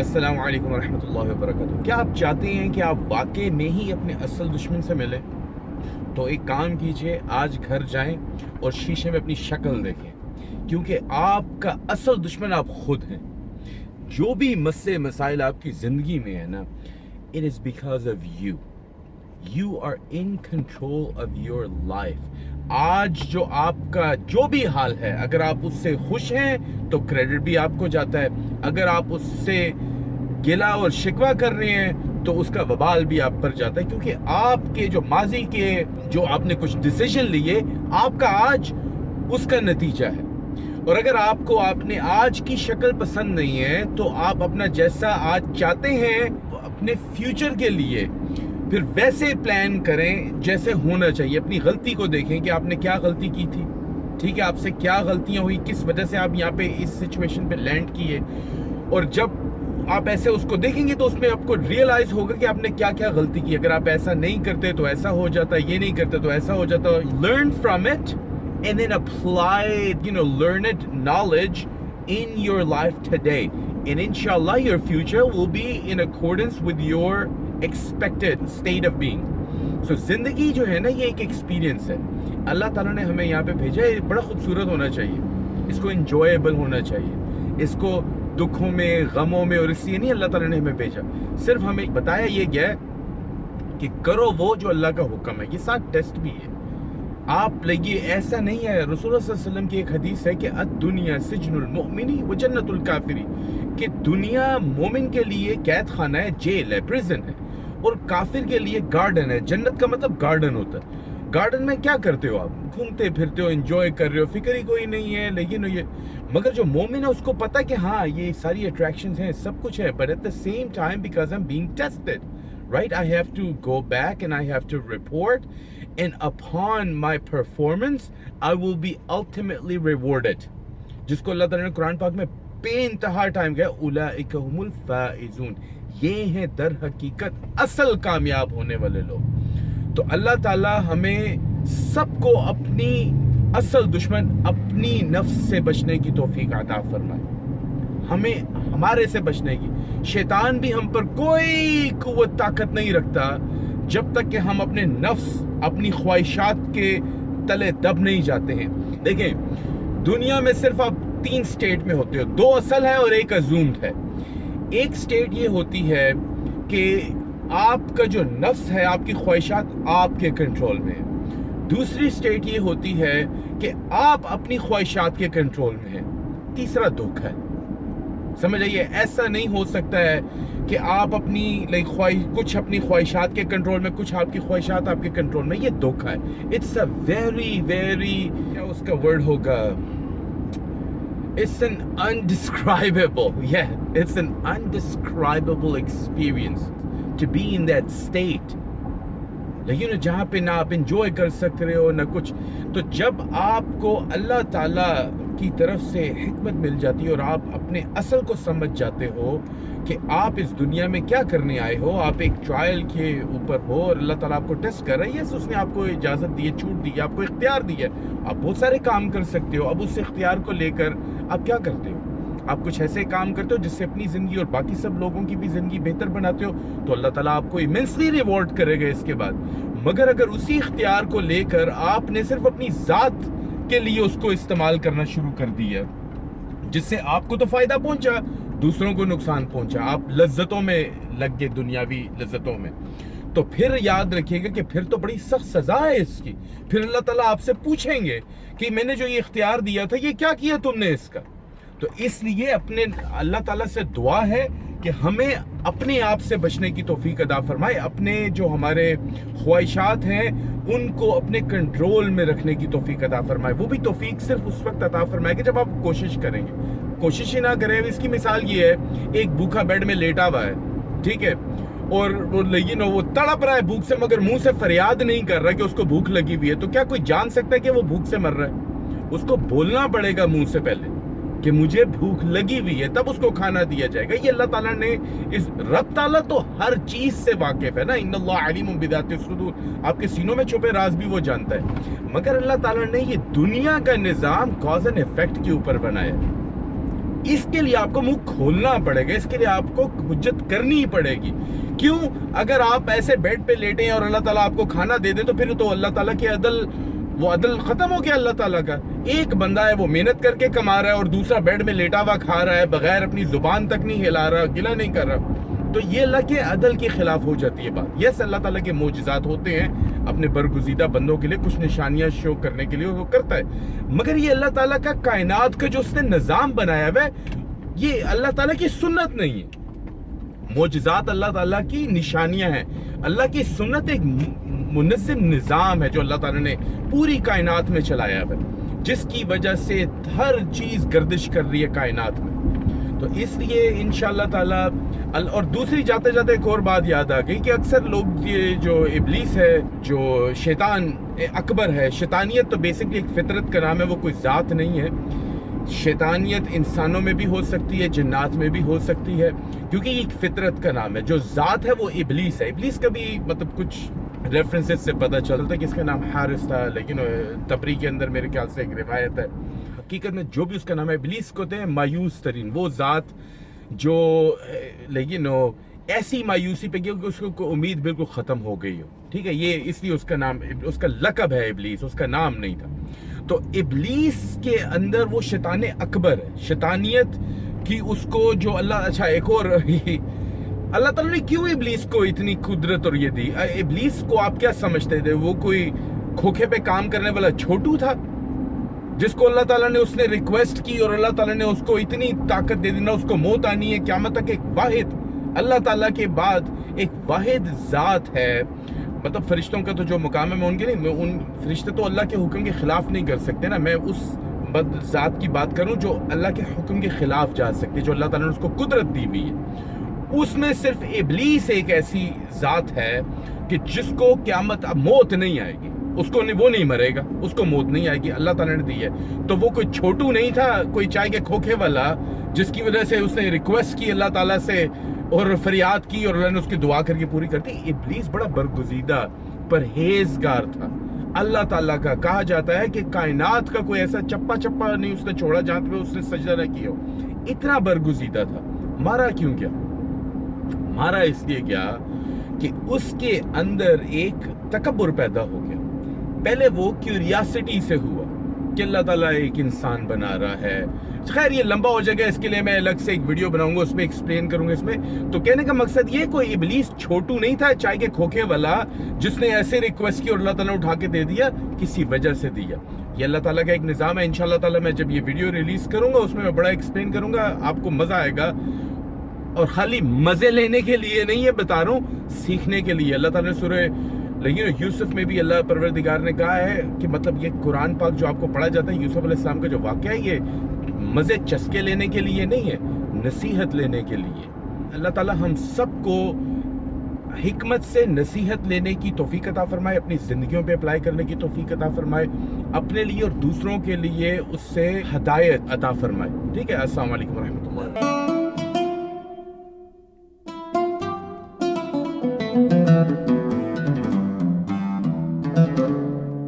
السلام علیکم ورحمۃ اللہ وبرکاتہ۔ کیا آپ چاہتے ہیں کہ آپ واقعی میں ہی اپنے اصل دشمن سے ملیں؟ تو ایک کام کیجئے، آج گھر جائیں اور شیشے میں اپنی شکل دیکھیں، کیونکہ آپ کا اصل دشمن آپ خود ہیں۔ جو بھی مسئلے مسائل آپ کی زندگی میں ہے نا، it is because of you. You are in control of your life. آج جو آپ کا جو بھی حال ہے، اگر آپ اس سے خوش ہیں تو کریڈٹ بھی آپ کو جاتا ہے، اگر آپ اس سے گلا اور شکوہ کر رہے ہیں تو اس کا وبال بھی آپ پر جاتا ہے، کیونکہ آپ کے جو ماضی کے جو آپ نے کچھ ڈیسیژن لیے، آپ کا آج اس کا نتیجہ ہے۔ اور اگر آپ کو آپ نے آج کی شکل پسند نہیں ہے تو آپ اپنا جیسا آج چاہتے ہیں اپنے فیوچر کے لیے پھر ویسے پلان کریں جیسے ہونا چاہیے۔ اپنی غلطی کو دیکھیں کہ آپ نے کیا غلطی کی تھی، ٹھیک ہے، آپ سے کیا غلطیاں ہوئی، کس وجہ سے آپ یہاں پہ اس سچویشن پہ لینڈ کیے، اور جب آپ ایسے اس کو دیکھیں گے تو اس میں آپ کو ریئلائز ہوگا کہ آپ نے کیا کیا غلطی کی۔ اگر آپ ایسا نہیں کرتے تو ایسا ہو جاتا، یہ نہیں کرتے تو ایسا ہو جاتا۔ Learn from it and then apply learned knowledge in your life today, and inshallah your future will be in accordance with your expected state of being. So زندگی جو ہے نا، یہ ایک ایکسپیرینس ہے۔ اللہ تعالیٰ نے ہمیں یہاں پہ بھیجا ہے، بڑا خوبصورت ہونا چاہیے، اس کو انجویبل ہونا چاہیے، اس کو دکھوں میں غموں میں، اور اس لیے نہیں اللہ تعالیٰ نے ہمیں بھیجا، صرف ہمیں بتایا یہ گیا ہے کہ کرو وہ جو اللہ کا حکم ہے۔ یہ ساتھ ٹیسٹ بھی ہے، آپ لگیے ایسا نہیں ہے۔ رسول اللہ صلی اللہ علیہ وسلم کی ایک حدیث ہے کہ الدنیا سجن المؤمنی و جنت الکافری، کہ دنیا مومن کے لیے قید خانہ ہے، جیل ہے، پریزن ہے، اور کافر کے لیے گارڈن ہے۔ جنت کا مطلب گارڈن ہوتا ہے۔ گارڈن میں کیا کرتے ہو آپ؟ گھومتے پھرتے ہو، انجوائے کر رہے ہو، فکر ہی کوئی نہیں ہے، لیکن یہ مگر جو مومن ہے اس کو پتا کہ ہاں یہ ساری اٹریکشنز ہیں، سب کچھ ہے، but at the same time because I'm being tested, right? I have to go back and I have to report, and upon my performance I will be ultimately rewarded. جس کو اللہ تعالیٰ نے قرآن پاک میں بے انتہا ٹائم گیا، اولئک هم الفائزون، یہ ہیں در حقیقت اصل کامیاب ہونے والے لوگ۔ تو اللہ تعالیٰ ہمیں سب کو اپنی اصل دشمن اپنی نفس سے بچنے کی توفیق عطا فرمائے، ہمیں ہمارے سے بچنے کی۔ شیطان بھی ہم پر کوئی قوت طاقت نہیں رکھتا جب تک کہ ہم اپنے نفس، اپنی خواہشات کے تلے دب نہیں جاتے ہیں۔ دیکھیں، دنیا میں صرف آپ 3 سٹیٹ میں ہوتے ہو، 2 اصل ہے اور ایک ازومڈ ہے۔ ایک سٹیٹ یہ ہوتی ہے کہ آپ کا جو نفس ہے، آپ کی خواہشات آپ کے کنٹرول میں ہے۔ دوسری سٹیٹ یہ ہوتی ہے کہ آپ اپنی خواہشات کے کنٹرول میں ہیں۔ تیسرا دکھ ہے، سمجھ آئیے، ایسا نہیں ہو سکتا ہے کہ آپ اپنی کچھ اپنی خواہشات کے کنٹرول میں، کچھ آپ کی خواہشات آپ کے کنٹرول میں۔ یہ دکھ ہے۔ اٹس اے ویری ویری، کیا اس کا ورڈ ہوگا، it's an undescribable, yeah, it's an undescribable experience to be in that state. لیکن جہاں پہ نہ آپ انجوائے کر سکتے ہو نہ کچھ، تو جب آپ کو اللہ تعالیٰ کی طرف سے حکمت مل جاتی ہے اور آپ اپنے اصل کو سمجھ جاتے ہو کہ آپ اس دنیا میں کیا کرنے آئے ہو، آپ ایک ٹرائل کے اوپر ہو اور اللہ تعالیٰ آپ کو ٹیسٹ کر رہا ہے۔ یس، اس نے آپ کو اجازت دی ہے، چھوٹ دی ہے، آپ کو اختیار دی ہے، آپ بہت سارے کام کر سکتے ہو۔ اب اس اختیار کو لے کر آپ کیا کرتے ہو؟ آپ کچھ ایسے کام کرتے ہو جس سے اپنی زندگی اور باقی سب لوگوں کی بھی زندگی بہتر بناتے ہو، تو اللہ تعالیٰ آپ کو ایمنسلی ریوارڈ کرے گا اس کے بعد۔ مگر اگر اسی اختیار کو لے کر آپ نے صرف اپنی ذات کے لیے اس کو استعمال کرنا شروع کر دیا، جس سے آپ کو تو فائدہ پہنچا، دوسروں کو نقصان پہنچا، آپ لذتوں میں لگ گئے، دنیاوی لذتوں میں، تو پھر یاد رکھیے گا کہ پھر تو بڑی سخت سزا ہے اس کی۔ پھر اللہ تعالیٰ آپ سے پوچھیں گے کہ میں نے جو یہ اختیار دیا تھا، یہ کیا کیا تم نے اس کا؟ تو اس لیے اپنے اللہ تعالیٰ سے دعا ہے کہ ہمیں اپنے آپ سے بچنے کی توفیق عطا فرمائے، اپنے جو ہمارے خواہشات ہیں ان کو اپنے کنٹرول میں رکھنے کی توفیق عطا فرمائے۔ وہ بھی توفیق صرف اس وقت عطا فرمائے کہ جب آپ کوشش کریں گے۔ کوشش ہی نہ کریں، اس کی مثال یہ ہے، ایک بھوکا بیڈ میں لیٹا ہوا ہے، ٹھیک ہے، اور وہ تڑپ رہا ہے بھوک سے، مگر منہ سے فریاد نہیں کر رہا کہ اس کو بھوک لگی ہوئی ہے، تو کیا کوئی جان سکتا ہے کہ وہ بھوک سے مر رہا ہے؟ اس کو بولنا پڑے گا منہ سے پہلے کہ مجھے بھوک لگی ہوئی ہے، تب اس کو کھانا دیا جائے گا۔ یہ اللہ تعالیٰ نے رب تعالیٰ تو ہر چیز سے واقف ہے نا، ان اللہ علیم بذات الصدور، آپ کے سینوں میں چھپے راز بھی وہ جانتا ہے۔ مگر اللہ تعالیٰ نے یہ دنیا کا نظام کاز اینڈ ایفیکٹ کے اوپر بنایا، اس کے لیے آپ کو منہ کھولنا پڑے گا، اس کے لیے آپ کو حجت کرنی ہی پڑے گی۔ کیوں؟ اگر آپ ایسے بیڈ پہ لیٹے ہیں اور اللہ تعالیٰ آپ کو کھانا دے دے تو پھر تو اللہ تعالیٰ کی وہ عدل ختم ہو گیا اللہ تعالیٰ کا۔ ایک بندہ ہے وہ محنت کر کے کما رہا ہے اور دوسرا بیڈ میں لیٹا ہوا کھا رہا ہے، بغیر اپنی زبان تک نہیں ہلا رہا، گلہ نہیں کر رہا، تو یہ اللہ کے عدل کے خلاف ہو جاتی ہے بات۔ یس، اللہ تعالیٰ کے معجزات ہوتے ہیں اپنے برگزیدہ بندوں کے لیے، کچھ نشانیاں شو کرنے کے لیے وہ کرتا ہے، مگر یہ اللہ تعالیٰ کا کائنات کا جو اس نے نظام بنایا ہوا ہے یہ اللہ تعالیٰ کی سنت نہیں ہے۔ معجزات اللہ تعالیٰ کی نشانیاں ہیں، اللہ کی سنت ایک منظم نظام ہے جو اللہ تعالیٰ نے پوری کائنات میں چلایا ہے، جس کی وجہ سے ہر چیز گردش کر رہی ہے کائنات میں۔ تو اس لیے انشاءاللہ تعالیٰ اور دوسری جاتے جاتے ایک اور بات یاد آ گئی کہ اکثر لوگ یہ جو ابلیس ہے، جو شیطان اکبر ہے، شیطانیت تو بیسکلی ایک فطرت کا نام ہے، وہ کوئی ذات نہیں ہے۔ شیطانیت انسانوں میں بھی ہو سکتی ہے، جنات میں بھی ہو سکتی ہے، کیونکہ یہ ایک فطرت کا نام ہے۔ جو ذات ہے وہ ابلیس ہے۔ ابلیس کا بھی مطلب کچھ ریفرنسز سے پتہ چلتا ہے کہ اس کا نام حارث تھا، لیکن تبری کے اندر میرے خیال سے ایک روایت ہے۔ حقیقت میں جو بھی اس کا نام ہے، ابلیس کو کہتے ہیں مایوس ترین وہ ذات جو لیکن ایسی مایوسی پہ کہ اس کو امید بالکل ختم ہو گئی ہو، ٹھیک ہے، یہ اس لیے اس کا نام، اس کا لقب ہے ابلیس، اس کا نام نہیں تھا۔ تو ابلیس کے اندر وہ شیطان اکبر ہے، شیطانیت کی اس کو جو اللہ، اچھا ایک اور اللہ تعالیٰ نے کیوں ابلیس کو اتنی قدرت اور یہ دی؟ ابلیس کو آپ کیا سمجھتے تھے؟ وہ کوئی کھوکھے پہ کام کرنے والا چھوٹو تھا جس کو اللہ تعالیٰ نے اس نے ریکویسٹ کی اور اللہ تعالیٰ نے اس کو اتنی طاقت دے دی، نہ اس کو موت آنی ہے قیامت تک۔ ایک واحد اللہ تعالیٰ کے بعد ایک واحد ذات ہے، مطلب فرشتوں کا تو جو مقام ہے میں ان کے نہیں، میں ان فرشتے تو اللہ کے حکم کے خلاف نہیں کر سکتے نا، میں اس ذات کی بات کروں جو اللہ کے حکم کے خلاف جا سکتے، جو اللہ تعالیٰ نے اس کو قدرت دی ہوئی ہے۔ اس میں صرف ابلیس ایک ایسی ذات ہے کہ جس کو قیامت اب موت نہیں آئے گی، اس کو وہ نہیں مرے گا، اس کو موت نہیں آئے گی، اللہ تعالیٰ نے دی ہے۔ تو وہ کوئی چھوٹو نہیں تھا، کوئی چائے کے کھوکھے والا جس کی وجہ سے اس نے ریکویسٹ کی اللہ تعالیٰ سے اور فریاد کی اور اللہ نے اس کی دعا کر کے پوری کر دی۔ ابلیس بڑا برگزیدہ پرہیزگار تھا اللہ تعالیٰ کا۔ کہا جاتا ہے کہ کائنات کا کوئی ایسا چپا چپا نہیں اس نے چھوڑا جہاں پہ اس نے سجدہ نہ کیا ہو، اتنا برگزیدہ تھا۔ مارا کیوں کیا؟ مارا اس لیے کیا کہ اس کے اندر ایک تکبر پیدا ہو گیا۔ پہلے وہ کیوریاسٹی سے ہوا کہ اللہ تعالیٰ ایک انسان بنا رہا ہے۔ خیر یہ لمبا ہو جائے گا، اس کے لیے میں الگ سے ایک ویڈیو بناؤں گا، اس میں ایکسپلین کروں گا اس میں۔ تو کہنے کا مقصد یہ، کوئی ابلیس چھوٹو نہیں تھا چائے کے کھوکھے والا جس نے ایسے ریکویسٹ کی اور اللہ تعالیٰ نے اٹھا کے دے دیا، کسی وجہ سے دیا۔ یہ اللہ تعالیٰ کا ایک نظام ہے۔ انشاءاللہ تعالیٰ میں جب یہ ویڈیو ریلیز کروں گا اس میں بڑا ایکسپلین کروں گا، آپ کو مزہ آئے گا، اور خالی مزے لینے کے لیے نہیں ہے بتا رہا ہوں، سیکھنے کے لیے۔ اللہ تعالیٰ نے سورہ لیکن یوسف میں بھی اللہ پروردگار نے کہا ہے کہ مطلب یہ قرآن پاک جو آپ کو پڑھا جاتا ہے یوسف علیہ السلام کا جو واقعہ ہے، یہ مزے چسکے لینے کے لیے نہیں ہے، نصیحت لینے کے لیے۔ اللہ تعالیٰ ہم سب کو حکمت سے نصیحت لینے کی توفیق عطا فرمائے، اپنی زندگیوں پہ اپلائی کرنے کی توفیق عطا فرمائے، اپنے لیے اور دوسروں کے لیے اس سے ہدایت عطا فرمائے۔ ٹھیک ہے، السلام علیکم ورحمۃ اللہ۔